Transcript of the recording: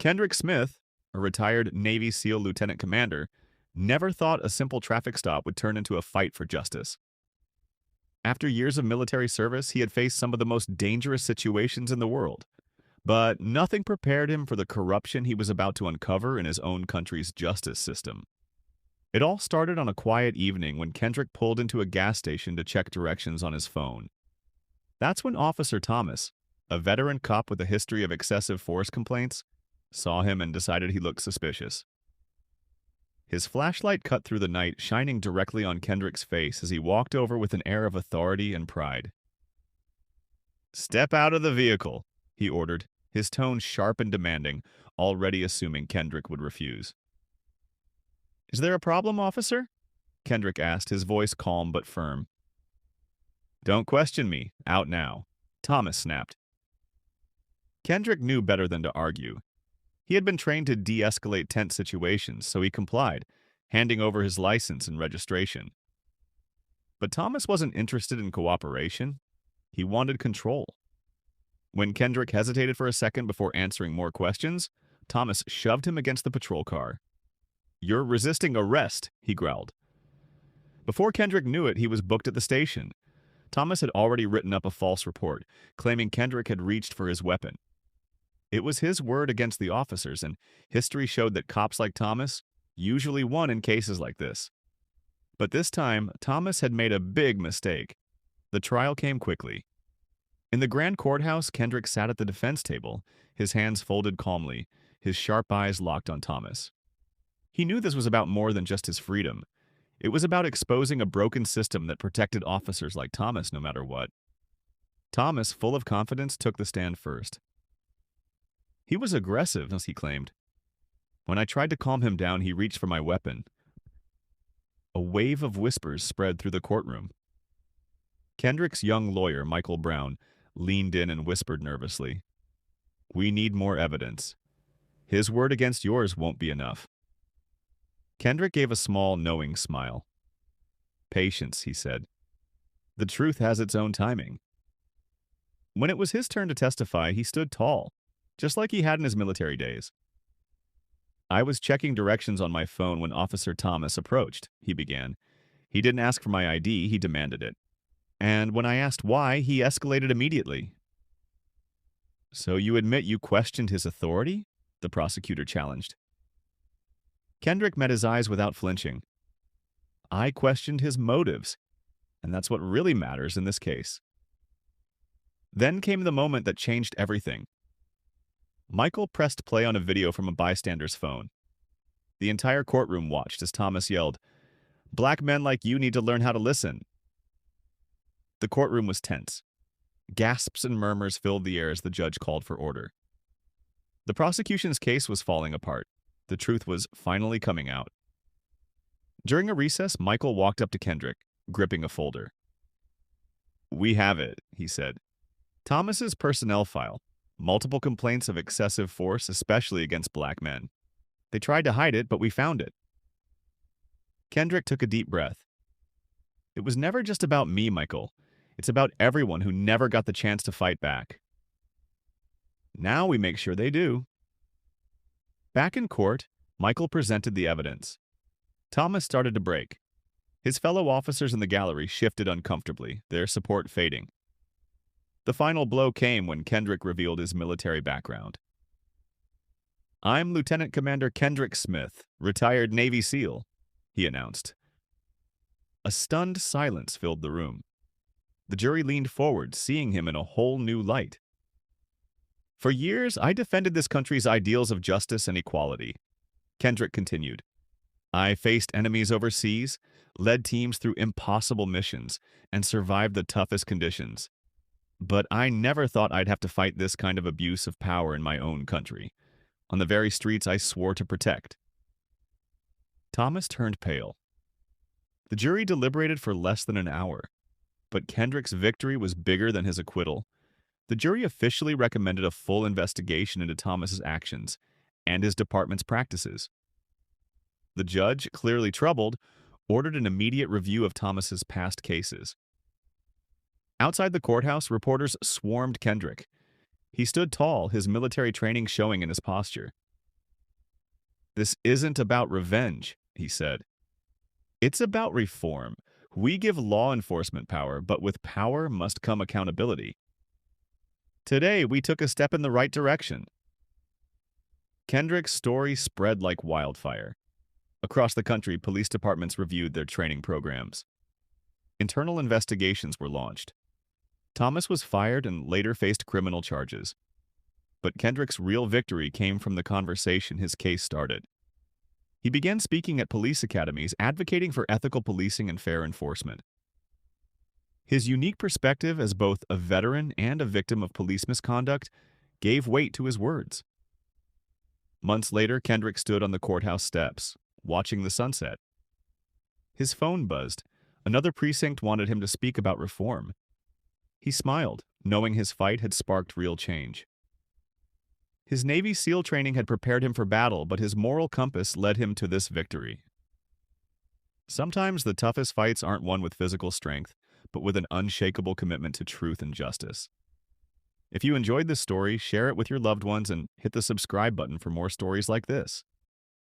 Kendrick Smith, a retired Navy SEAL lieutenant commander, never thought a simple traffic stop would turn into a fight for justice. After years of military service, he had faced some of the most dangerous situations in the world, but nothing prepared him for the corruption he was about to uncover in his own country's justice system. It all started on a quiet evening when Kendrick pulled into a gas station to check directions on his phone. That's when Officer Thomas, a veteran cop with a history of excessive force complaints, saw him and decided he looked suspicious. His flashlight cut through the night, shining directly on Kendrick's face as he walked over with an air of authority and pride. "Step out of the vehicle," he ordered, his tone sharp and demanding, already assuming Kendrick would refuse. "Is there a problem, officer?" Kendrick asked, his voice calm but firm. "Don't question me. Out now," Thomas snapped. Kendrick knew better than to argue. He had been trained to de-escalate tense situations, so he complied, handing over his license and registration. But Thomas wasn't interested in cooperation. He wanted control. When Kendrick hesitated for a second before answering more questions, Thomas shoved him against the patrol car. "You're resisting arrest," he growled. Before Kendrick knew it, he was booked at the station. Thomas had already written up a false report, claiming Kendrick had reached for his weapon. It was his word against the officers, and history showed that cops like Thomas usually won in cases like this. But this time, Thomas had made a big mistake. The trial came quickly. In the grand courthouse, Kendrick sat at the defense table, his hands folded calmly, his sharp eyes locked on Thomas. He knew this was about more than just his freedom. It was about exposing a broken system that protected officers like Thomas no matter what. Thomas, full of confidence, took the stand first. He was aggressive, as he claimed. When I tried to calm him down, he reached for my weapon. A wave of whispers spread through the courtroom. Kendrick's young lawyer, Michael Brown, leaned in and whispered nervously, "We need more evidence. His word against yours won't be enough." Kendrick gave a small, knowing smile. "Patience," he said. "The truth has its own timing." When it was his turn to testify, he stood tall, just like he had in his military days. "I was checking directions on my phone when Officer Thomas approached," he began. "He didn't ask for my ID, he demanded it. And when I asked why, he escalated immediately." "So you admit you questioned his authority?" the prosecutor challenged. Kendrick met his eyes without flinching. "I questioned his motives, and that's what really matters in this case." Then came the moment that changed everything. Michael pressed play on a video from a bystander's phone. The entire courtroom watched as Thomas yelled, "Black men like you need to learn how to listen." The courtroom was tense. Gasps and murmurs filled the air as the judge called for order. The prosecution's case was falling apart. The truth was finally coming out. During a recess, Michael walked up to Kendrick, gripping a folder. "We have it," he said. "Thomas's personnel file. Multiple complaints of excessive force, especially against black men. They tried to hide it, but we found it." Kendrick took a deep breath. "It was never just about me, Michael. It's about everyone who never got the chance to fight back. Now we make sure they do." Back in court, Michael presented the evidence. Thomas started to break. His fellow officers in the gallery shifted uncomfortably, their support fading. The final blow came when Kendrick revealed his military background. "I'm Lieutenant Commander Kendrick Smith, retired Navy SEAL," he announced. A stunned silence filled the room. The jury leaned forward, seeing him in a whole new light. "For years, I defended this country's ideals of justice and equality," Kendrick continued. "I faced enemies overseas, led teams through impossible missions, and survived the toughest conditions. But I never thought I'd have to fight this kind of abuse of power in my own country, on the very streets I swore to protect." Thomas turned pale. The jury deliberated for less than an hour, but Kendrick's victory was bigger than his acquittal. The jury officially recommended a full investigation into Thomas's actions and his department's practices. The judge, clearly troubled, ordered an immediate review of Thomas's past cases. Outside the courthouse, reporters swarmed Kendrick. He stood tall, his military training showing in his posture. This isn't about revenge, he said. It's about reform. We give law enforcement power, but with power must come accountability. Today, we took a step in the right direction. Kendrick's story spread like wildfire. Across the country, police departments reviewed their training programs. Internal investigations were launched. Thomas was fired and later faced criminal charges. But Kendrick's real victory came from the conversation his case started. He began speaking at police academies, advocating for ethical policing and fair enforcement. His unique perspective as both a veteran and a victim of police misconduct gave weight to his words. Months later, Kendrick stood on the courthouse steps, watching the sunset. His phone buzzed. Another precinct wanted him to speak about reform. He smiled, knowing his fight had sparked real change. His Navy SEAL training had prepared him for battle, but his moral compass led him to this victory. Sometimes the toughest fights aren't won with physical strength, but with an unshakable commitment to truth and justice. If you enjoyed this story, share it with your loved ones and hit the subscribe button for more stories like this.